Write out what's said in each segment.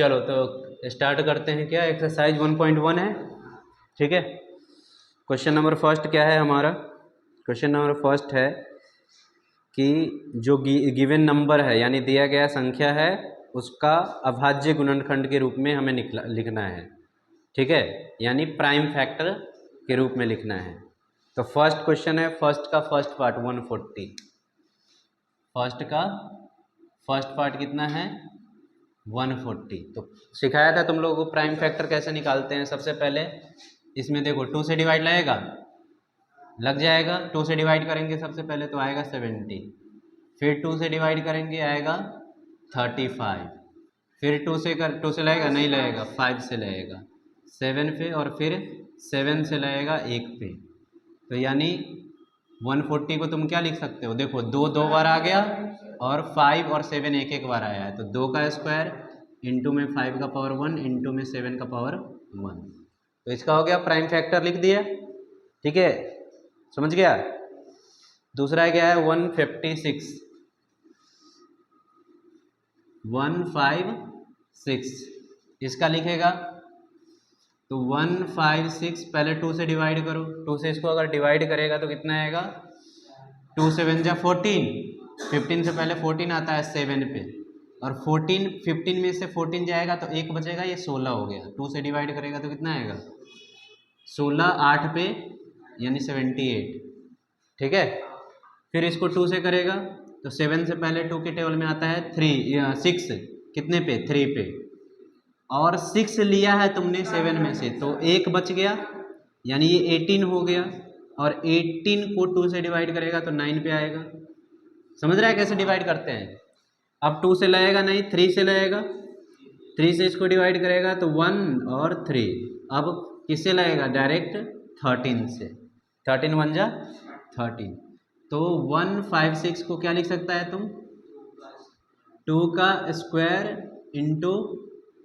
चलो तो स्टार्ट करते हैं। क्या एक्सरसाइज 1.1 है, ठीक है। क्वेश्चन नंबर फर्स्ट क्या है हमारा? क्वेश्चन नंबर फर्स्ट है कि जो गिवन नंबर है यानी दिया गया संख्या है उसका अभाज्य गुणनखंड के रूप में हमें लिखना है, ठीक है, यानी प्राइम फैक्टर के रूप में लिखना है। तो फर्स्ट क्वेश्चन है, फर्स्ट का फर्स्ट पार्ट 140। फर्स्ट का फर्स्ट पार्ट कितना है? 140। तो सिखाया था तुम लोगों को प्राइम फैक्टर कैसे निकालते हैं। सबसे पहले इसमें देखो 2 से डिवाइड लगेगा, लग जाएगा। 2 से डिवाइड करेंगे सबसे पहले तो आएगा 70, फिर 2 से डिवाइड करेंगे आएगा 35, फिर 2 से लगेगा, नहीं लगेगा, 5 से लगेगा 7 पे, और फिर 7 से लगेगा 1 पे। तो यानी 140 को तुम क्या लिख सकते हो? देखो 2 बार आ गया और 5 और 7 एक बार आया है, तो 2 का स्क्वायर इंटू में 5 का पावर 1 इंटू में 7 का पावर 1। तो इसका हो गया प्राइम फैक्टर, लिख दिया, ठीक है, समझ गया। दूसरा क्या है? 156। 156 इसका लिखेगा तो 156 पहले 2 से डिवाइड करो। 2 से इसको अगर डिवाइड करेगा तो कितना आएगा? 2 7 जा 14, 15 से पहले 14 आता है 7 पे, और 14 15 में से 14 जाएगा तो 1 बचेगा, ये 16 हो गया। 2 से डिवाइड करेगा तो कितना आएगा? 16 8 पे यानी 78, ठीक है। फिर इसको 2 से करेगा तो 7 से पहले 2 के टेबल में आता है 6, कितने पे? 3 पे, और 6 लिया है तुमने 7 में से तो 1 बच गया, यानी ये 18 हो गया, और 18 को 2 से डिवाइड करेगा तो 9 पे आएगा। समझ रहा है कैसे डिवाइड करते हैं? अब 2 से लगेगा नहीं, 3 से लगेगा, 3 से इसको डिवाइड करेगा तो 1 और 3। अब किससे लगेगा? डायरेक्ट 13 से, 13 1 जा 13। तो 156 को क्या लिख सकता है तुम? 2 का स्क्वायर इंटू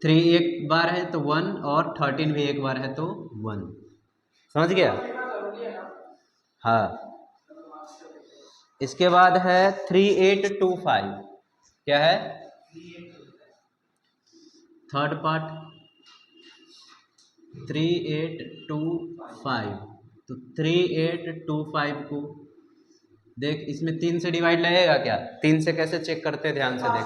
3 एक बार है तो 1, और 13 भी एक बार है तो 1। समझ गया? हाँ। इसके बाद है 3825। क्या है? Third part 3825। तो 3825 को देख, इसमें 3 से डिवाइड लगेगा क्या? 3 से कैसे चेक करते हैं, ध्यान से देख।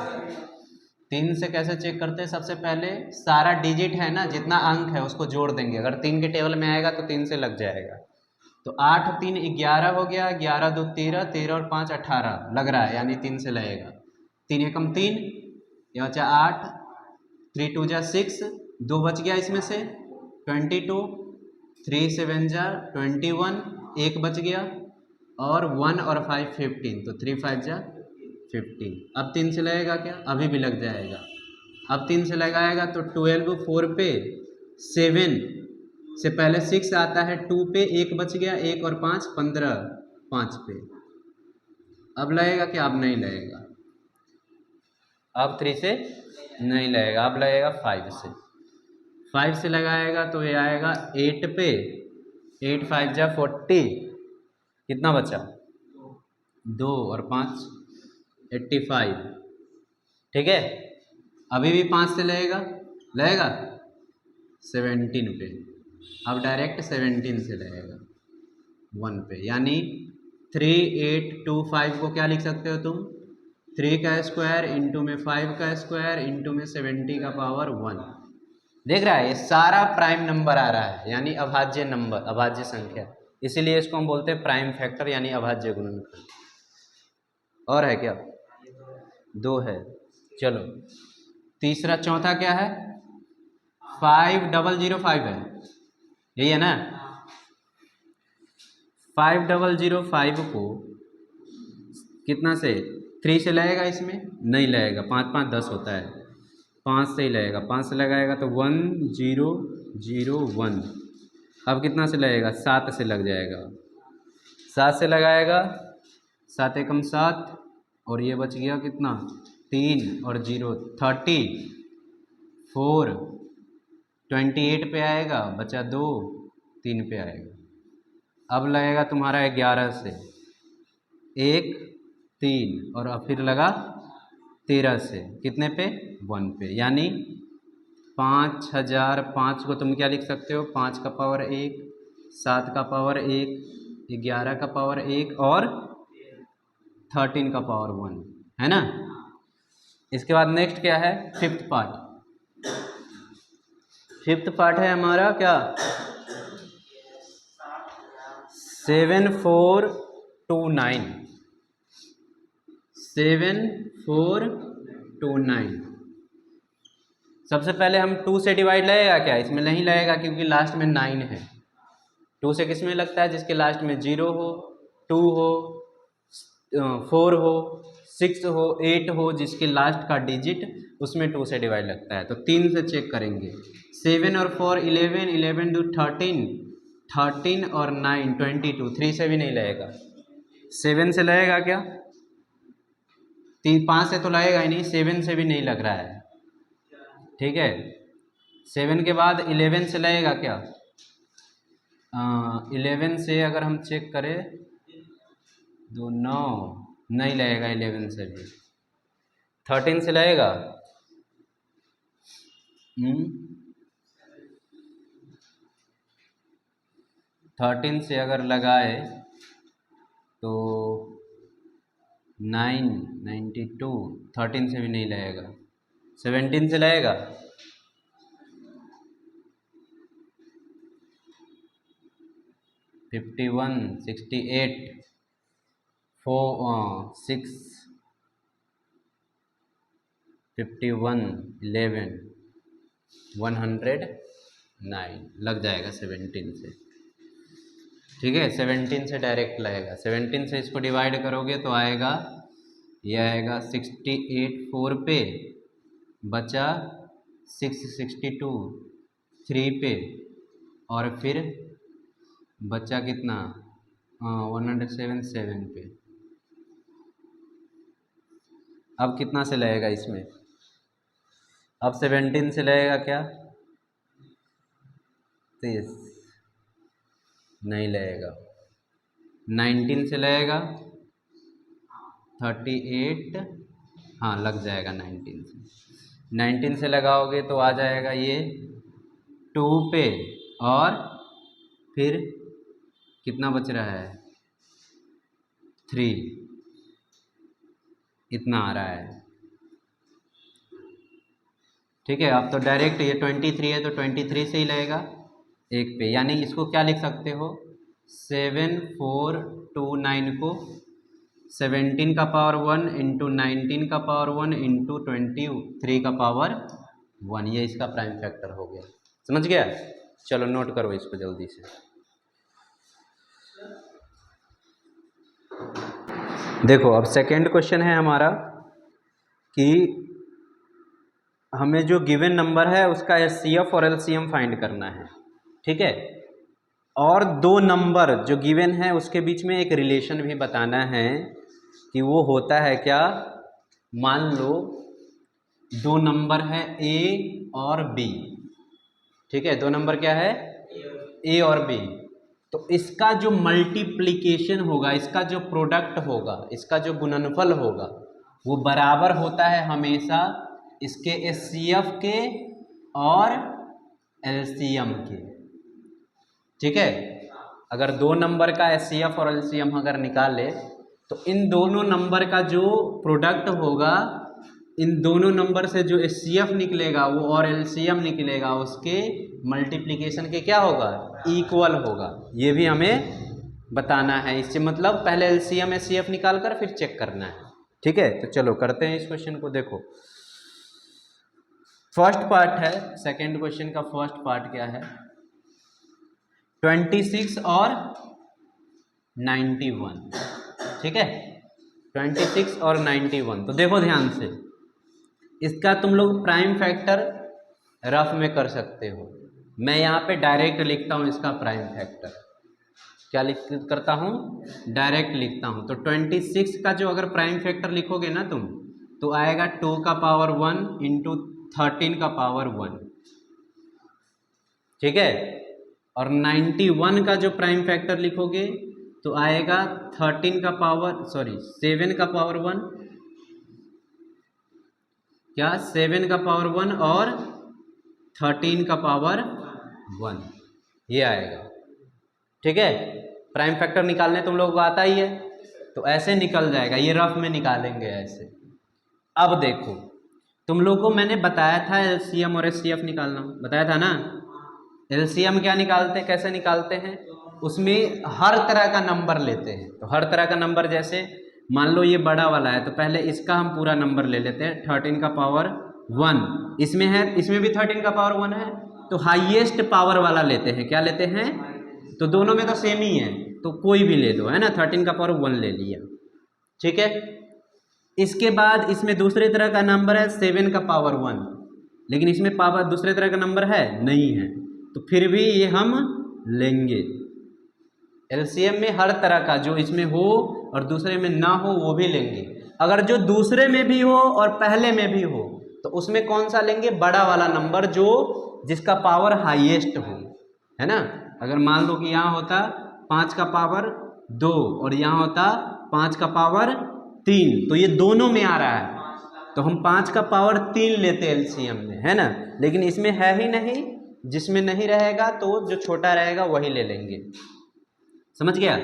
3 से कैसे चेक करते हैं? सबसे पहले सारा डिजिट है ना, जितना अंक है उसको जोड़ देंगे। अगर 3 के टेबल में आएगा तो 3 से लग जाएगा। तो 8 3 11 हो गया, 11 2 13, 13 और 5 18 लग रहा है, यानी 3 से लगेगा। 3 एकम 3, ये बचा 8, 3 2 जा 6, 2 बच गया इसमें से 22, 3 7 जा 21, 1 बच गया, और 1 और 5 15, तो 3 5 जा 15। अब 3 से लगेगा क्या? अभी भी लग जाएगा। अब 3 से लगाएगा तो 12 4 पे, 7 से पहले 6 आता है 2 पे, 1 बच गया, 1 और 5 15, 5 पे। अब लगेगा क्या? अब नहीं लगेगा, अब 3 से नहीं लगेगा, अब लगेगा 5 से। 5 से लगाएगा तो ये आएगा 8 पे, 8 5 जा 40, कितना बचा? 2 और 5 85, ठीक है। अभी भी 5 से लगेगा, लगेगा 17 पे। अब डायरेक्ट 17 से लगेगा 1 पे, यानी 3825 को क्या लिख सकते हो तुम? 3 का स्क्वायर इंटू में 5 का स्क्वायर इंटू में 70 का पावर 1। देख रहा है, ये सारा प्राइम नंबर आ रहा है, यानी अभाज्य नंबर, अभाज्य संख्या, इसीलिए इसको हम बोलते हैं प्राइम फैक्टर यानी अभाज्य गुणनखंड। और है क्या? 2 है। चलो तीसरा, चौथा क्या है? 5005 है, यही है ना? 5005 को कितना से? 3 से लगेगा, इसमें नहीं लगेगा, 5 5 10 होता है, 5 से ही लगेगा। 5 से लगाएगा तो 1001। अब कितना से लगेगा? 7 से लग जाएगा। 7 से लगाएगा, 7 एकम 7, और ये बच गया कितना? 3 और 0 30, 4 28 पे आएगा, बचा 2, 3 पे आएगा। अब लगेगा तुम्हारा 11 से, 1 3, और अब फिर लगा 13 से, कितने पे? 1 पे, यानी 5000, 5 को तुम क्या लिख सकते हो, 5 का पावर 1, 7 का पावर 1, 11 का पावर 1 और 13 का पावर 1, है ना। इसके बाद नेक्स्ट क्या है, फिफ्थ पार्ट। फिफ्थ पार्ट है हमारा क्या, 7429, 7429। सबसे पहले हम 2 से डिवाइड लगेगा क्या, इसमें नहीं लगेगा क्योंकि लास्ट में 9 है। 2 से किस में लगता है, जिसके लास्ट में 0 हो, 2 हो, 4 हो, 6 हो, 8 हो, जिसके लास्ट का डिजिट उसमें 2 से डिवाइड लगता है। तो 3 से चेक करेंगे, 7 और 4 11, 11 2 13, 13 और 9 22, 3 से भी नहीं लगेगा। 7 से लगेगा क्या, 5 से तो लगेगा ही नहीं, 7 से भी नहीं लग रहा है, ठीक है। 7 के बाद 11 से लगेगा क्या, 11 से अगर हम चेक करें तो 9 नहीं लगेगा, 11 से भी। 13 से लगेगा, 13 से अगर लगाए तो 9 92, 13 से भी नहीं लगेगा। 17 से लगेगा, 51 68 4 6 51 11 109 लग जाएगा 17 से, ठीक है। 17 से डायरेक्ट लगेगा। 17 से इसको डिवाइड करोगे तो आएगा, ये आएगा 68 4 पे, बचा 662 3 पे, और फिर बचा कितना, 107 7 पे। अब कितना से लगेगा इसमें, अब 17 से लगेगा क्या, 30 नहीं लगेगा। 19 से लगेगा, 38 हाँ लग जाएगा। 19 से 19 से लगाओगे तो आ जाएगा ये 2 पे, और फिर कितना बच रहा है, 3, इतना आ रहा है, ठीक है। अब तो डायरेक्ट ये 23 है तो 23 से ही लगेगा एक पे, यानी इसको क्या लिख सकते हो, 7429 को 17 का पावर 1 इंटू 19 का पावर 1 इंटू 23 का पावर 1, ये इसका प्राइम फैक्टर हो गया। समझ गया, चलो नोट करो इसको जल्दी से। देखो अब सेकेंड क्वेश्चन है हमारा कि हमें जो गिवन नंबर है उसका एचसीएफ और एलसीएम फाइंड करना है, ठीक है। और 2 नंबर जो गिवन है उसके बीच में एक रिलेशन भी बताना है कि वो होता है क्या। मान लो 2 नंबर है ए और बी, ठीक है। 2 नंबर क्या है, ए और बी। तो इसका जो मल्टीप्लिकेशन होगा, इसका जो प्रोडक्ट होगा, इसका जो गुणनफल होगा, वो बराबर होता है हमेशा इसके एचसीएफ के और एलसीएम के, ठीक है। अगर 2 नंबर का एचसीएफ और एलसीएम अगर निकाले तो इन दोनों नंबर का जो प्रोडक्ट होगा, इन दोनों नंबर से जो एचसीएफ निकलेगा वो और एलसीएम निकलेगा, उसके मल्टीप्लिकेशन के क्या होगा, इक्वल होगा। ये भी हमें बताना है। इससे मतलब पहले एलसीएम एचसीएफ निकाल कर फिर चेक करना है, ठीक है। तो चलो करते हैं इस क्वेश्चन को। देखो फर्स्ट पार्ट है, सेकेंड क्वेश्चन का फर्स्ट पार्ट क्या है, 26 और 91, ठीक है। 26 और 91, तो देखो ध्यान से, इसका तुम लोग प्राइम फैक्टर रफ में कर सकते हो। मैं यहाँ पे डायरेक्ट लिखता हूँ इसका प्राइम फैक्टर, क्या करता हूँ, डायरेक्ट लिखता हूँ। तो 26 का जो अगर प्राइम फैक्टर लिखोगे ना तुम, तो आएगा 2 का पावर 1 इंटू 13 का पावर 1, ठीक है। और 91 का जो प्राइम फैक्टर लिखोगे तो आएगा 7 का पावर 1, क्या 7 का पावर 1 और 13 का पावर 1, ये आएगा। ठीक है, प्राइम फैक्टर निकालने तुम लोगों को आता ही है, तो ऐसे निकल जाएगा, ये रफ में निकालेंगे ऐसे। अब देखो, तुम लोग को मैंने बताया था एलसीएम और एचसीएफ निकालना, बताया था ना। एलसीएम क्या निकालते हैं, कैसे निकालते हैं, उसमें हर तरह का नंबर लेते हैं। तो हर तरह का नंबर, जैसे मान लो ये बड़ा वाला है, तो पहले इसका हम पूरा नंबर ले लेते हैं, 13 का पावर 1 इसमें है, इसमें भी 13 का पावर 1 है, तो हाईएस्ट पावर वाला लेते हैं। क्या लेते हैं, तो दोनों में तो सेम ही है, तो कोई भी ले लो, है ना, 13 का पावर 1 ले लिया। ठीक है, इसके बाद इसमें दूसरे तरह का नंबर है 7 का पावर 1, लेकिन इसमें पावर दूसरे तरह का नंबर है नहीं है, तो फिर भी ये हम लेंगे। एलसीएम में हर तरह का जो इसमें हो और दूसरे में ना हो वो भी लेंगे। अगर जो दूसरे में भी हो और पहले में भी हो तो उसमें कौन सा लेंगे, बड़ा वाला नंबर जो जिसका पावर हाईएस्ट हो, है ना। अगर मान लो कि यहाँ होता 5 का पावर 2 और यहाँ होता 5 का पावर 3, तो ये दोनों में आ रहा है, तो हम 5 का पावर 3 लेते एलसीएम में, है ना। लेकिन इसमें है ही नहीं, जिसमें नहीं रहेगा तो जो छोटा रहेगा वही ले लेंगे। समझ गया।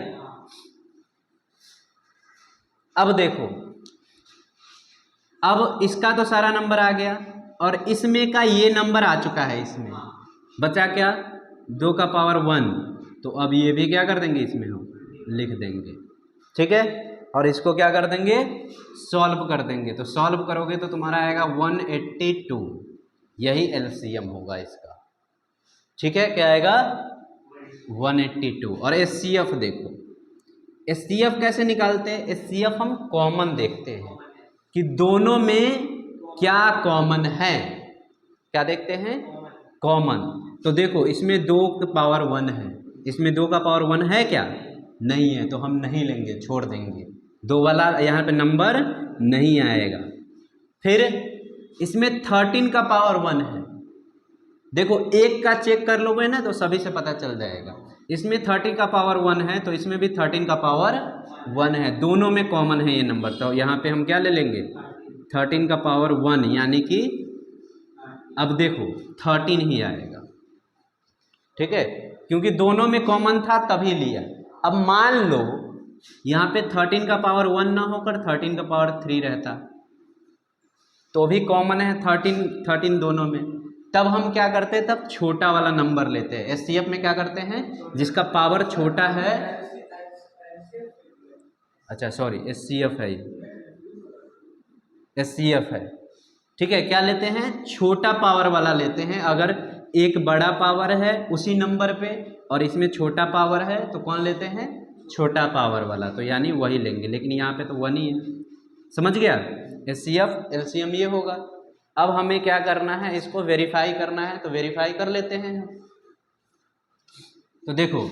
अब देखो, अब इसका तो सारा नंबर आ गया और इसमें का ये नंबर आ चुका है, इसमें बचा क्या, 2 का पावर 1, तो अब ये भी क्या कर देंगे, इसमें हम लिख देंगे। ठीक है, और इसको क्या कर देंगे, सॉल्व कर देंगे। तो सॉल्व करोगे तो तुम्हारा आएगा 182, यही एलसीएम होगा इसका। ठीक है, क्या आएगा 182। और एचसीएफ देखो, एचसीएफ कैसे निकालते हैं, एचसीएफ हम कॉमन देखते हैं कि दोनों में क्या कॉमन है, क्या देखते हैं, कॉमन। तो देखो इसमें 2 का पावर 1 है, इसमें 2 का पावर 1 है क्या, नहीं है, तो हम नहीं लेंगे, छोड़ देंगे, 2 वाला यहाँ पे नंबर नहीं आएगा। फिर इसमें 13 का पावर 1 है, देखो एक का चेक कर लोगे ना तो सभी से पता चल जाएगा। इसमें 30 का पावर 1 है तो इसमें भी 13 का पावर 1 है, दोनों में कॉमन है ये नंबर, तो यहाँ पे हम क्या ले लेंगे, 13 का पावर 1, यानी कि अब देखो 13 ही आएगा। ठीक है, क्योंकि दोनों में कॉमन था तभी लिया। अब मान लो यहाँ पे 13 का पावर 1 ना होकर 13 का पावर 3 रहता, तो भी कॉमन है 13 दोनों में, तब हम क्या करते हैं, तब छोटा वाला नंबर लेते हैं। एचसीएफ में क्या करते हैं, जिसका पावर छोटा है, अच्छा सॉरी एचसीएफ है, एचसीएफ है। ठीक है, क्या लेते हैं, छोटा पावर वाला लेते हैं। अगर एक बड़ा पावर है उसी नंबर पे और इसमें छोटा पावर है तो कौन लेते हैं, छोटा पावर वाला, तो यानी वही लेंगे, लेकिन यहाँ पे तो 1 ही है। समझ गया, एचसीएफ एलसीएम ये होगा। अब हमें क्या करना है, इसको वेरीफाई करना है, तो वेरीफाई कर लेते हैं। तो देखो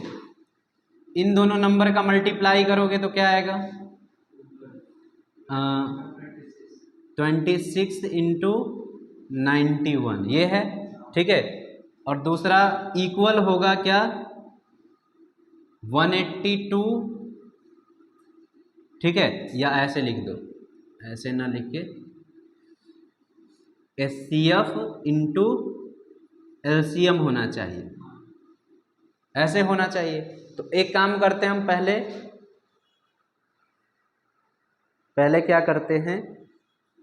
इन दोनों नंबर का मल्टीप्लाई करोगे तो क्या आएगा, 26 इंटू 91 ये है। ठीक है, और दूसरा इक्वल होगा क्या, 182। ठीक है, या ऐसे लिख दो, ऐसे ना लिख के, एचसीएफ इंटू एलसीएम होना चाहिए, ऐसे होना चाहिए। तो एक काम करते हैं हम, पहले क्या करते हैं,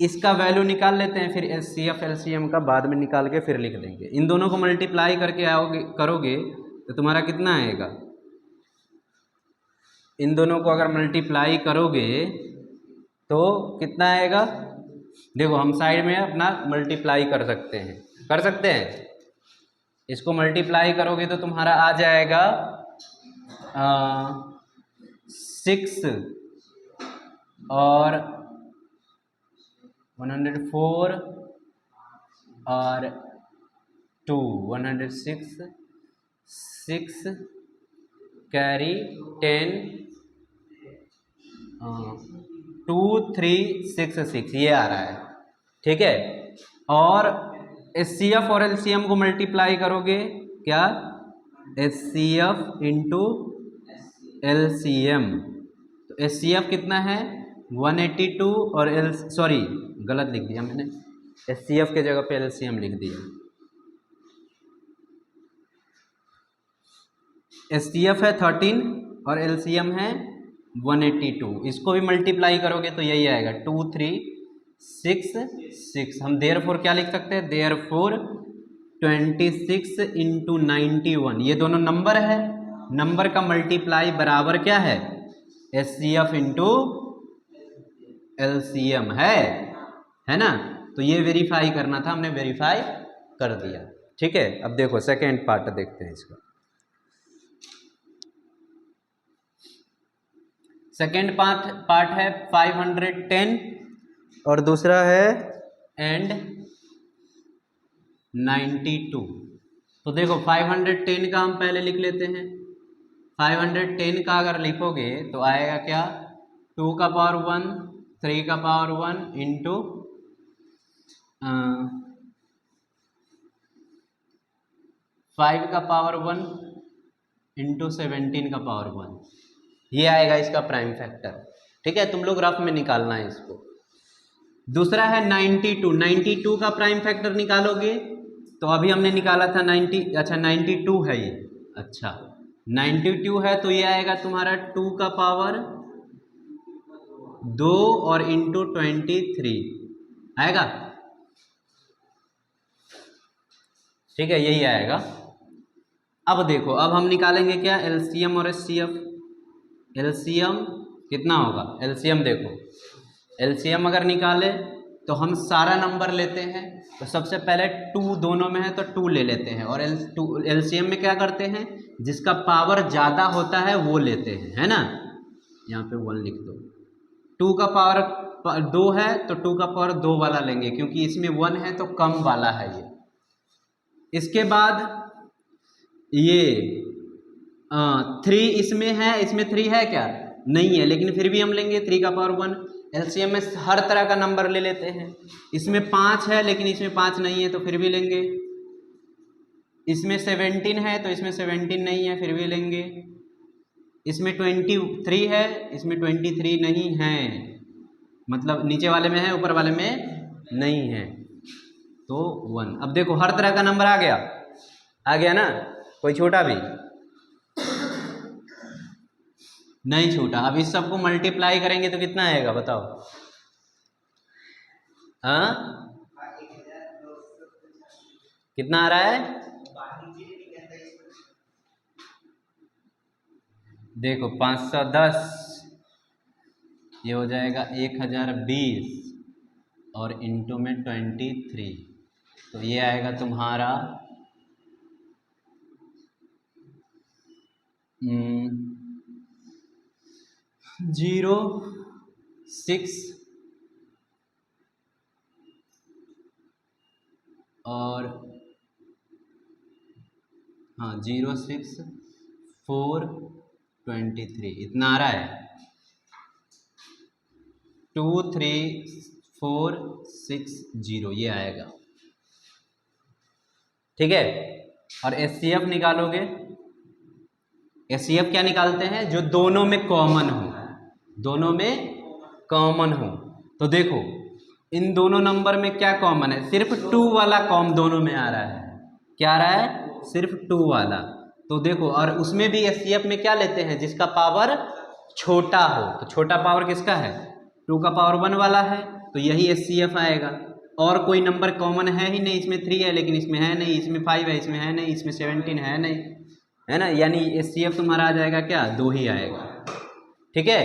इसका वैल्यू निकाल लेते हैं, फिर एचसीएफ एलसीएम का बाद में निकाल के फिर लिख देंगे। इन दोनों को मल्टीप्लाई करके करोगे तो तुम्हारा कितना आएगा, इन दोनों को अगर मल्टीप्लाई करोगे तो कितना आएगा, देखो हम साइड में अपना मल्टीप्लाई कर सकते हैं, इसको मल्टीप्लाई करोगे तो तुम्हारा आ जाएगा 6 और 104 और 2 106 6 कैरी 10 2 3 6 6 ये आ रहा है। ठीक है, और एचसीएफ और एलसीएम को मल्टीप्लाई करोगे क्या, एचसीएफ इंटू एलसीएम, तो एचसीएफ कितना है 182 और सॉरी गलत लिख दिया मैंने, एचसीएफ के जगह पे एलसीएम लिख दिया। एचसीएफ है 13 और एलसीएम है 182। इसको भी मल्टीप्लाई करोगे तो यही आएगा 2 3 6 6। हम देयरफॉर क्या लिख सकते हैं, देयरफॉर 26 इंटू 91, ये दोनों नंबर है, नंबर का मल्टीप्लाई बराबर क्या है, एचसीएफ इंटू एलसीएम है ना। तो ये वेरीफाई करना था, हमने वेरीफाई कर दिया। ठीक है, अब देखो सेकेंड पार्ट देखते हैं इसका। सेकेंड पार्ट है 510 और दूसरा है एंड 92। तो देखो 510 का हम पहले लिख लेते हैं। 510 का अगर लिखोगे तो आएगा क्या, 2 का पावर 1, 3 का पावर 1 इंटू 5 का पावर 1 इंटू 17 का पावर 1, ये आएगा इसका प्राइम फैक्टर। ठीक है, तुम लोग रफ में निकालना है इसको। दूसरा है 92, 92 का प्राइम फैक्टर निकालोगे तो अभी हमने निकाला था 90, अच्छा 92 है ये, अच्छा 92 है तो ये आएगा तुम्हारा 2 का पावर 2 और इंटू 23 आएगा। ठीक है, यही आएगा। अब देखो, अब हम निकालेंगे क्या, एलसीएम और एचसीएफ। एलसीएम कितना होगा, एलसीएम देखो, एलसीएम अगर निकाले तो हम सारा नंबर लेते हैं, तो सबसे पहले 2 दोनों में है तो 2 ले लेते हैं, और एलसीएम में क्या करते हैं, जिसका पावर ज़्यादा होता है वो लेते हैं, है ना। यहाँ पे 1 लिख दो। 2 का पावर 2 है तो 2 का पावर 2 वाला लेंगे, क्योंकि इसमें 1 है तो कम वाला है ये। इसके बाद ये 3 इसमें है, इसमें 3 है क्या, नहीं है, लेकिन फिर भी हम लेंगे 3 का पावर 1। एलसीएम में हर तरह का नंबर ले लेते हैं। इसमें 5 है लेकिन इसमें 5 नहीं है तो फिर भी लेंगे। इसमें 17 है तो इसमें 17 नहीं है, फिर भी लेंगे। इसमें 23 है, इसमें 23 नहीं है, मतलब नीचे वाले में है ऊपर वाले में नहीं है, तो 1। अब देखो हर तरह का नंबर आ गया ना, कोई छोटा भी नहीं छूटा। अब इस सबको मल्टीप्लाई करेंगे तो कितना आएगा बताओ, हाँ कितना आ रहा है, देखो 510, ये हो जाएगा 1020 और इंटू में 23, तो ये आएगा तुम्हारा 06 और हाँ 06423 इतना आ रहा है, 23460 ये आएगा। ठीक है, और एचसीएफ निकालोगे, एचसीएफ क्या निकालते हैं, जो दोनों में कॉमन हो, दोनों में कॉमन हो। तो देखो इन दोनों नंबर में क्या कॉमन है, सिर्फ 2 वाला कॉमन दोनों में आ रहा है, क्या आ रहा है, सिर्फ 2 वाला। तो देखो, और उसमें भी एचसीएफ में क्या लेते हैं, जिसका पावर छोटा हो, तो छोटा पावर किसका है, 2 का पावर 1 वाला है, तो यही एचसीएफ आएगा। और कोई नंबर कॉमन है ही नहीं, इसमें 3 है लेकिन इसमें है नहीं, इसमें 5 है इसमें है नहीं, इसमें 17 है नहीं, है ना, यानी एचसीएफ तुम्हारा आ जाएगा क्या, 2 ही आएगा। ठीक है,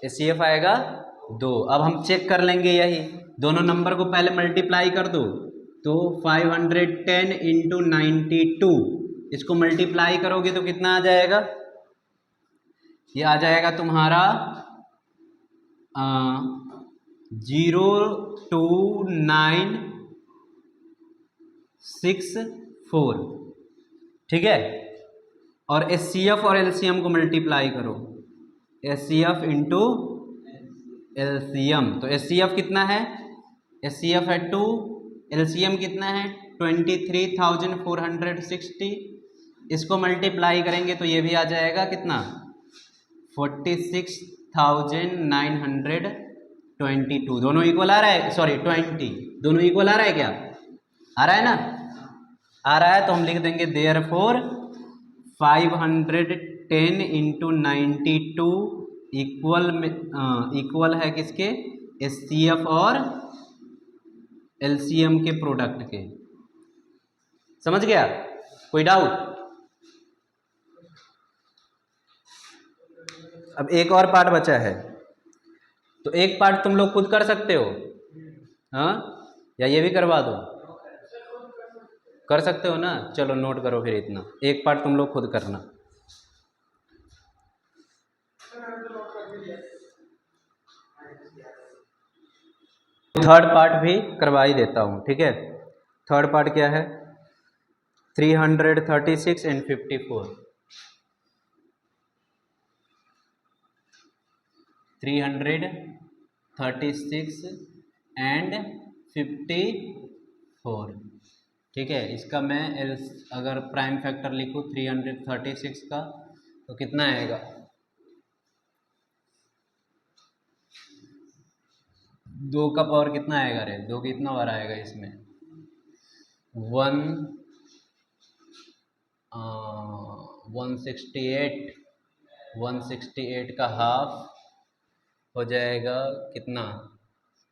एचसीएफ आएगा 2। अब हम चेक कर लेंगे, यही दोनों नंबर को पहले मल्टीप्लाई कर दो, तो 510 इंटू 92, इसको मल्टीप्लाई करोगे तो कितना आ जाएगा, ये आ जाएगा तुम्हारा 02964। ठीक है, और एचसीएफ और एलसीएम को मल्टीप्लाई करो, एचसीएफ इंटू एलसीएम, तो एचसीएफ कितना है, एचसीएफ है 2, एलसीएम कितना है 23,460, इसको मल्टीप्लाई करेंगे तो ये भी आ जाएगा कितना 46,922, दोनों इक्वल आ रहा है, सॉरी 20, दोनों इक्वल आ रहा है, क्या आ रहा है ना, आ रहा है, तो हम लिख देंगे देयरफॉर 510 इंटू 92 इक्वल है किसके, HCF और LCM के प्रोडक्ट के। समझ गया, कोई डाउट? अब एक और पार्ट बचा है, तो एक पार्ट तुम लोग खुद कर सकते हो, हाँ, या ये भी करवा दो? कर सकते हो ना, चलो नोट करो फिर इतना, एक पार्ट तुम लोग खुद करना। थर्ड पार्ट भी करवा ही देता हूँ, ठीक है। थर्ड पार्ट क्या है, 336 एंड 54, 336 एंड 54, ठीक है। इसका मैं अगर प्राइम फैक्टर लिखूँ 336 का तो कितना आएगा, 2 का पावर कितना आएगा रे, 2 कितना बार आएगा इसमें, 168 का हाफ हो जाएगा कितना,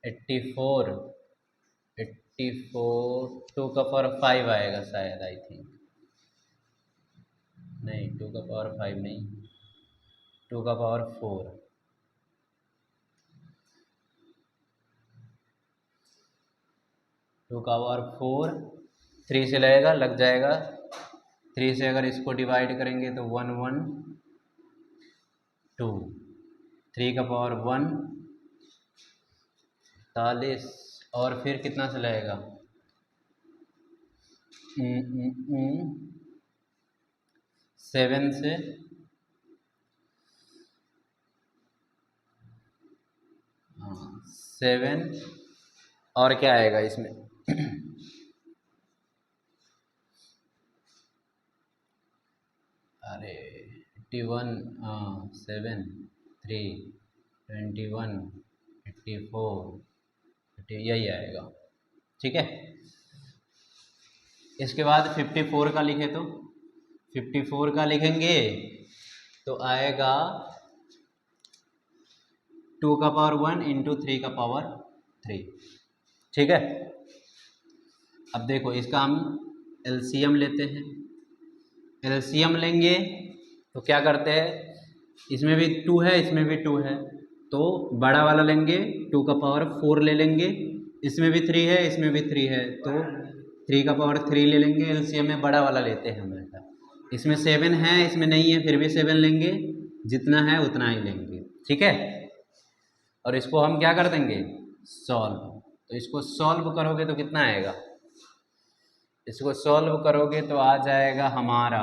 84, 2 का पावर 5 आएगा शायद, आई थिंक, नहीं 2 का पावर 5 नहीं, 2 का पावर 4, 2 का पावर 4, 3 से लगेगा, लग जाएगा, 3 से अगर इसको डिवाइड करेंगे तो 112, 3 का पावर 1, 40, और फिर कितना से लगेगा, 7 से, हाँ 7, और क्या आएगा इसमें अरे 81, 7, 3, 21, 84, यही आएगा, ठीक है। इसके बाद 54 का लिखे तो 54 का लिखेंगे तो आएगा 2 का पावर 1 इंटू 3 का पावर 3, ठीक है। अब देखो इसका हम LCM लेते हैं, LCM लेंगे तो क्या करते हैं, इसमें भी 2 है, इसमें भी 2 है, तो बड़ा वाला लेंगे, 2 का पावर 4 ले लेंगे, इसमें भी 3 है, इसमें भी 3 है, तो 3 का पावर 3 ले लेंगे, LCM में बड़ा वाला लेते हैं हमेशा। इसमें 7 है, इसमें नहीं है, फिर भी 7 लेंगे, जितना है उतना ही लेंगे, ठीक है। और इसको हम क्या कर देंगे, सॉल्व, तो इसको सॉल्व करोगे तो कितना आएगा, इसको सॉल्व करोगे तो आ जाएगा हमारा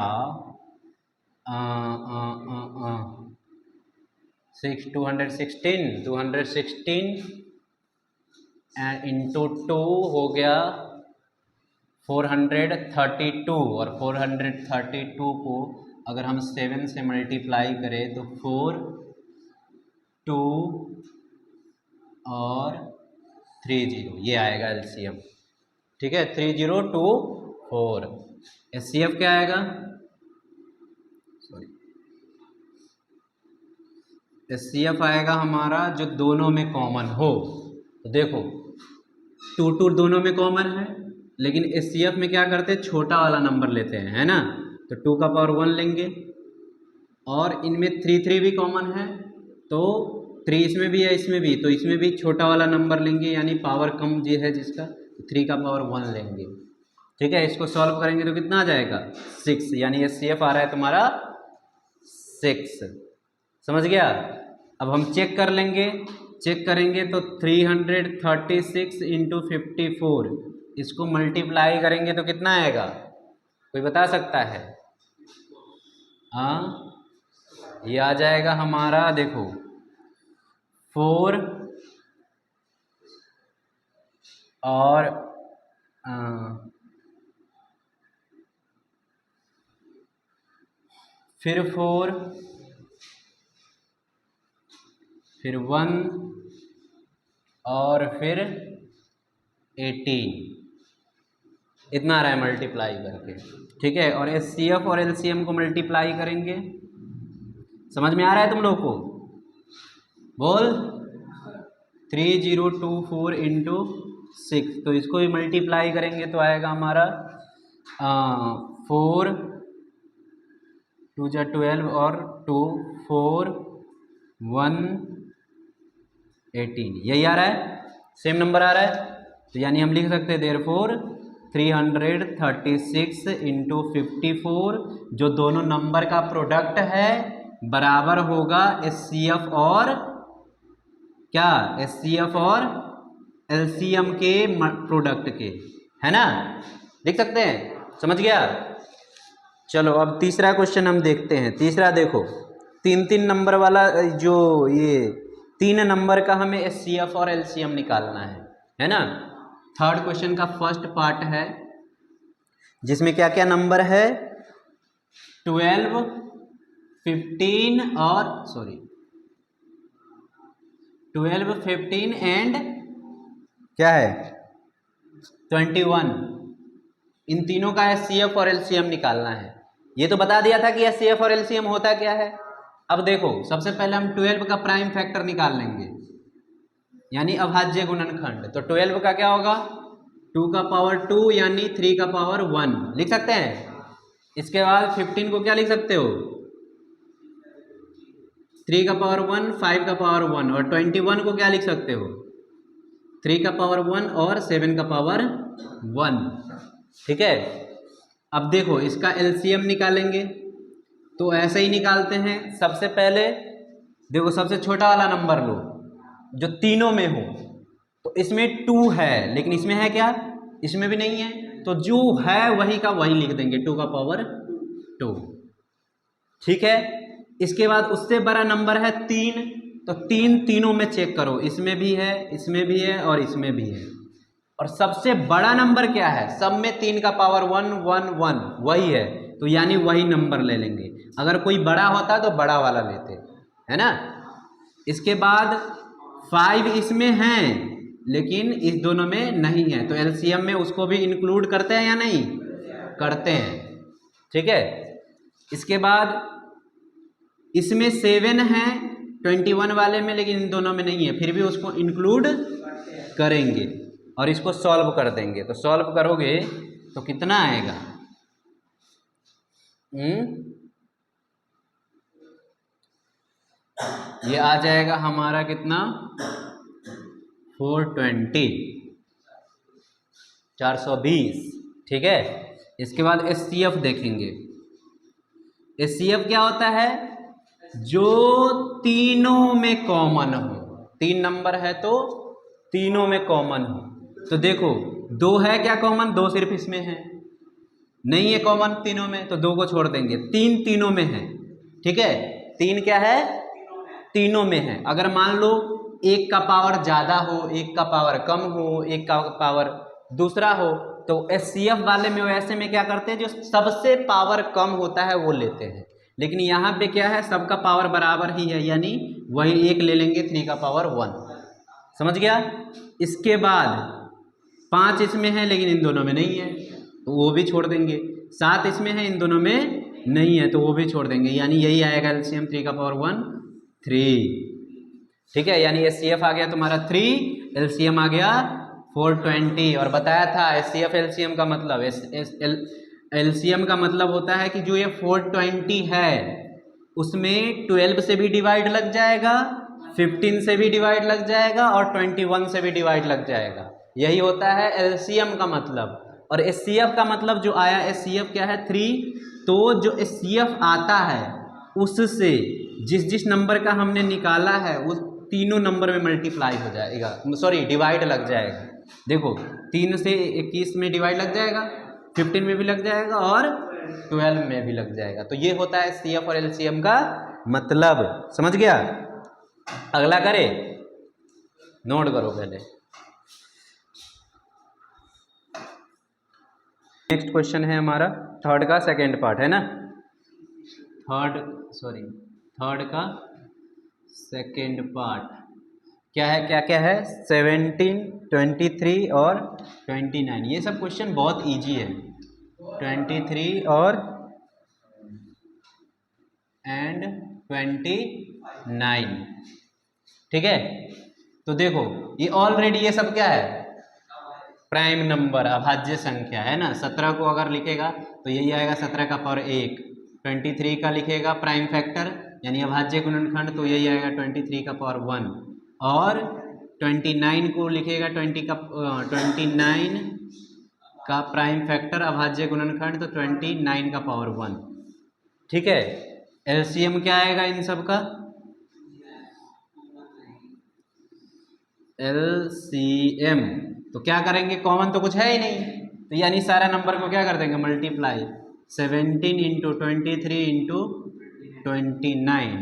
216 इंटू 2 हो गया 432, और 432 को अगर हम 7 से मल्टीप्लाई करें तो 4, 2 और 30, ये आएगा LCM, ठीक है, 3024। HCF क्या आएगा, सॉरी, HCF आएगा हमारा जो दोनों में कॉमन हो, तो देखो 2 दोनों में कॉमन है, लेकिन HCF में क्या करते हैं, छोटा वाला नंबर लेते हैं, है ना, तो 2 का पावर 1 लेंगे, और इनमें 3 भी कॉमन है, तो 3 इसमें भी है, इसमें भी, तो इसमें भी छोटा वाला नंबर लेंगे, यानी पावर कम जो है जिसका, 3 का पावर 1 लेंगे, ठीक है। इसको सॉल्व करेंगे तो कितना आ जाएगा, 6, यानी HCF आ रहा है तुम्हारा 6, समझ गया। अब हम चेक कर लेंगे, चेक करेंगे तो 336 इंटू 54, इसको मल्टीप्लाई करेंगे तो कितना आएगा, कोई बता सकता है? हाँ, ये आ जाएगा हमारा, देखो 4 और फिर 4, फिर 1 और फिर 18, इतना आ रहा है मल्टीप्लाई करके, ठीक है। और HCF और LCM को मल्टीप्लाई करेंगे, समझ में आ रहा है तुम लोग को? बोल 3024 इंटू 6, तो इसको भी मल्टीप्लाई करेंगे तो आएगा हमारा 4 2 जा 12 और 2 4 1 18, यही आ रहा है, सेम नंबर आ रहा है। तो यानी हम लिख सकते हैं देयरफॉर 336 इंटू 54, जो दोनों नंबर का प्रोडक्ट है, बराबर होगा HCF और क्या, HCF और LCM के प्रोडक्ट के, है ना? लिख सकते हैं, समझ गया? चलो अब तीसरा क्वेश्चन हम देखते हैं। तीसरा देखो, 3 नंबर वाला, जो ये 3 नंबर का हमें HCF और LCM निकालना है ना? थर्ड क्वेश्चन का फर्स्ट पार्ट है, जिसमें क्या क्या नंबर है, 12 15 और 12 15 एंड क्या है 21, इन तीनों का HCF और LCM निकालना है। ये तो बता दिया था कि HCF और LCM होता क्या है। अब देखो, सबसे पहले हम 12 का प्राइम फैक्टर निकाल लेंगे, यानी अभाज्य गुणनखंड। तो 12 का क्या होगा, 2 का पावर 2 यानी 3 का पावर 1, लिख सकते हैं। इसके बाद 15 को क्या लिख सकते हो, 3 का पावर 1 5 का पावर 1, और 21 को क्या लिख सकते हो, 3 का पावर 1 और 7 का पावर 1, ठीक है। अब देखो इसका LCM निकालेंगे, तो ऐसे ही निकालते हैं। सबसे पहले देखो, सबसे छोटा वाला नंबर लो जो तीनों में हो, तो इसमें 2 है, लेकिन इसमें है क्या, इसमें भी नहीं है, तो जो है वही का वही लिख देंगे, 2 का पावर 2, ठीक है। इसके बाद उससे बड़ा नंबर है 3, तो 3 तीनों में चेक करो, इसमें भी है, इसमें भी है और इसमें भी है। और सबसे बड़ा नंबर क्या है, सब में 3 का पावर 1 1 1 वही है, तो यानी वही नंबर ले लेंगे। अगर कोई बड़ा होता तो बड़ा वाला लेते, है ना। इसके बाद 5 इसमें है, लेकिन इस दोनों में नहीं है, तो LCM में उसको भी इंक्लूड करते हैं या नहीं करते हैं, ठीक है। इसके बाद इसमें 7 है 21 वाले में, लेकिन इन दोनों में नहीं है, फिर भी उसको इंक्लूड करेंगे और इसको सॉल्व कर देंगे। तो सॉल्व करोगे तो कितना आएगा, ये आ जाएगा हमारा कितना, 420, ठीक है। इसके बाद HCF देखेंगे। HCF क्या होता है, जो तीनों में कॉमन हो, 3 नंबर है तो तीनों में कॉमन हो। तो देखो 2 है क्या कॉमन, 2 सिर्फ इसमें है, नहीं है कॉमन तीनों में, तो 2 को छोड़ देंगे। 3 तीनों में है, ठीक है, 3 क्या है, तीनों में है। अगर मान लो एक का पावर ज्यादा हो, एक का पावर कम हो, एक का पावर दूसरा हो, तो HCF वाले में वैसे में क्या करते हैं, जो सबसे पावर कम होता है वो लेते हैं। लेकिन यहाँ पे क्या है, सबका पावर बराबर ही है, यानी वही एक ले लेंगे, 3 का पावर 1, समझ गया। इसके बाद 5 इसमें है, लेकिन इन दोनों में नहीं है, तो वो भी छोड़ देंगे। 7 इसमें है, इन दोनों में नहीं है, तो वो भी छोड़ देंगे, यानी यही आएगा LCM 3 का पावर 1 3, ठीक है। यानी HCF आ गया तुम्हारा 3, LCM आ गया 420। और बताया था HCF LCM का मतलब, LCM का मतलब होता है कि जो ये 420 है उसमें 12 से भी डिवाइड लग जाएगा, 15 से भी डिवाइड लग जाएगा और 21 से भी डिवाइड लग जाएगा, यही होता है LCM का मतलब। और HCF का मतलब जो आया, HCF क्या है 3, तो जो HCF आता है उससे जिस नंबर का हमने निकाला है उस तीनों नंबर में मल्टीप्लाई हो जाएगा, सॉरी डिवाइड लग जाएगा। देखो 3 से 21 में डिवाइड लग जाएगा, 15 में भी लग जाएगा और 12 में भी लग जाएगा। तो ये होता है HCF और LCM का मतलब, समझ गया। अगला करे, नोट करो पहले। नेक्स्ट क्वेश्चन है हमारा थर्ड का सेकेंड पार्ट, है ना, थर्ड का सेकेंड पार्ट। क्या है, क्या क्या है, 17, 23 और 29। ये सब क्वेश्चन बहुत इजी है, 23 और एंड 29। ठीक है, तो देखो ये ऑलरेडी ये सब क्या है, प्राइम नंबर, अभाज्य संख्या है ना। 17 को अगर लिखेगा तो यही आएगा 17 का पावर 1। 23 का लिखेगा प्राइम फैक्टर यानी अभाज्य गुणनखंड, तो यही आएगा 23 का पावर 1। और 29 को लिखेगा 29 का प्राइम फैक्टर अभाज्य गुणनखंड, तो 29 का पावर 1। ठीक है, एलसीएम क्या आएगा इन सब का, एलसीएम। तो क्या करेंगे, कॉमन तो कुछ है ही नहीं, तो यानी सारा नंबर को क्या कर देंगे, मल्टीप्लाई 17 इंटू 23 इंटू 29।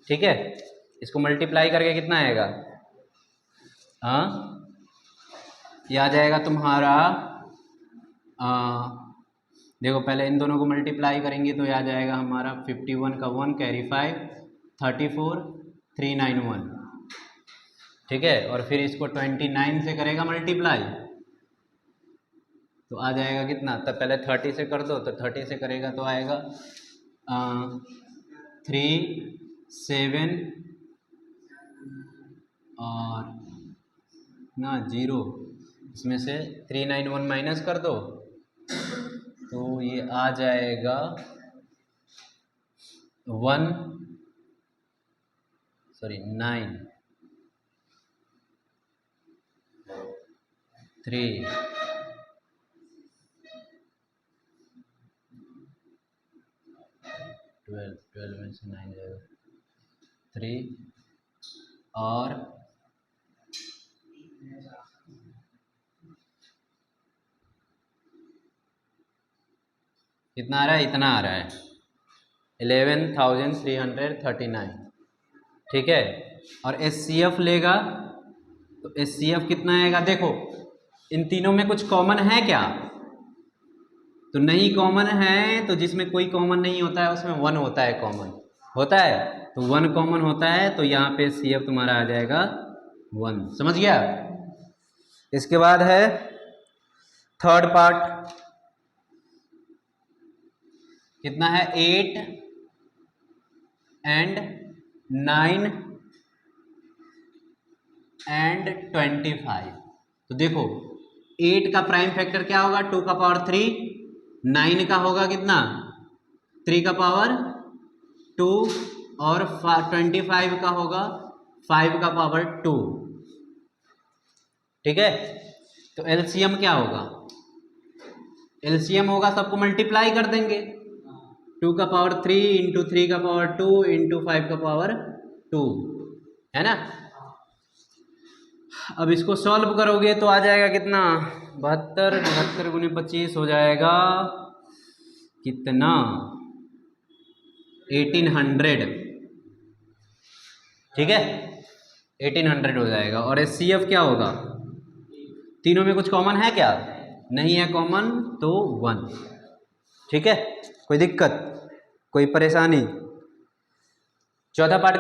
ठीक है, इसको मल्टीप्लाई करके कितना आएगा, हाँ ये आ जाएगा तुम्हारा देखो पहले इन दोनों को मल्टीप्लाई करेंगे तो ये आ जाएगा हमारा 51 का 1 कैरी 5 34 391। ठीक है, और फिर इसको 29 से करेगा मल्टीप्लाई तो आ जाएगा कितना, तब पहले 30 से कर दो, तो 30 से करेगा तो आएगा 3 7 और ना 0, इसमें से 391 माइनस कर दो तो ये आ जाएगा 9 3 12 में से 9 जाएगा 3 और कितना आ रहा है, इतना आ रहा है 11,339। ठीक है, और एचसीएफ लेगा तो एचसीएफ कितना आएगा, देखो इन तीनों में कुछ कॉमन है क्या, तो नहीं कॉमन है, तो जिसमें कोई कॉमन नहीं होता है उसमें 1 होता है, कॉमन होता है तो 1 कॉमन होता है, तो यहाँ पे सीएफ तुम्हारा आ जाएगा 1। समझ गया। इसके बाद है थर्ड पार्ट, कितना है 8 एंड 9 एंड 25। तो देखो 8 का प्राइम फैक्टर क्या होगा, 2 का पावर 3, 9 का होगा कितना 3 का पावर 2 और 25 का होगा 5 का पावर 2। ठीक है, तो एलसीएम क्या होगा, एलसीएम होगा सबको मल्टीप्लाई कर देंगे, 2 का पावर 3 इंटू 3 का पावर 2 इंटू 5 का पावर 2, है ना। अब इसको सॉल्व करोगे तो आ जाएगा कितना, 72 गुने 25 हो जाएगा कितना 1800। ठीक है, 1800 हो जाएगा। और एचसीएफ क्या होगा, तीनों में कुछ कॉमन है क्या, नहीं है कॉमन, तो 1। ठीक है, कोई दिक्कत, कोई परेशानी। चौथा पार्ट